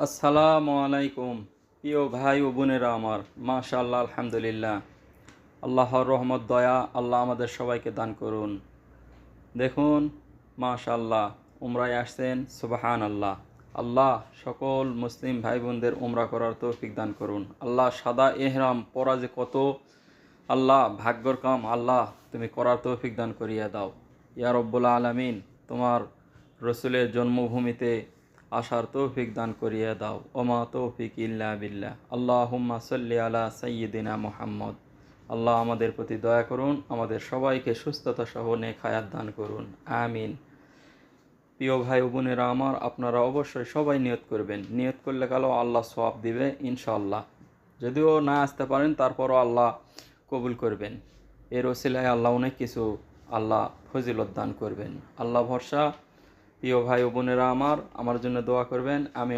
আসসালামু আলাইকুম। প্রিয় ভাই ও বোনেরা আমার, মাশাআল্লাহ, আলহামদুলিল্লাহ। আল্লাহর রহমত দয়া আল্লাহ আমাদের সবাইকে দান করুন। দেখুন, মাশাআল্লাহ, উমরায় আসছেন, সুবহান আল্লাহ। আল্লাহ সকল মুসলিম ভাই বোনদের উমরা করার তৌফিক দান করুন। আল্লাহ সাদা এহরাম পরা যে কত আল্লাহ ভাগ্যর কাম, আল্লাহ তুমি করার তৌফিক দান করিয়া দাও ইয়া রব্বুল আলামিন। তোমার রসুলের জন্মভূমিতে আসার তৌফিক দান করিয়া দাও। ওমা তৌফিক ইল্লা বিল্লাহ। আল্লাহুম্মা সাল্লি আলা সাইয়্যিদিনা মুহাম্মদ। আল্লাহ আমাদের প্রতি দয়া করুন, আমাদের সবাইকে সুস্থতা সহ নেক হায়াত দান করুন, আমিন। প্রিয় ভাই ও বোনেরা আমার, আপনারা অবশ্যই সবাই নিয়ত করবেন। নিয়ত করলে কালো আল্লাহ সওয়াব দিবে ইনশাআল্লাহ। যদিও না আসতে পারেন, তারপরও আল্লাহ কবুল করবেন। এর ওসিলায় আল্লাহ অনেক কিছু আল্লাহ ফজিলত দান করবেন। আল্লাহ ভরসা। প্রিয় ভাই ও বোনেরা আমার জন্য দোয়া করবেন। আমি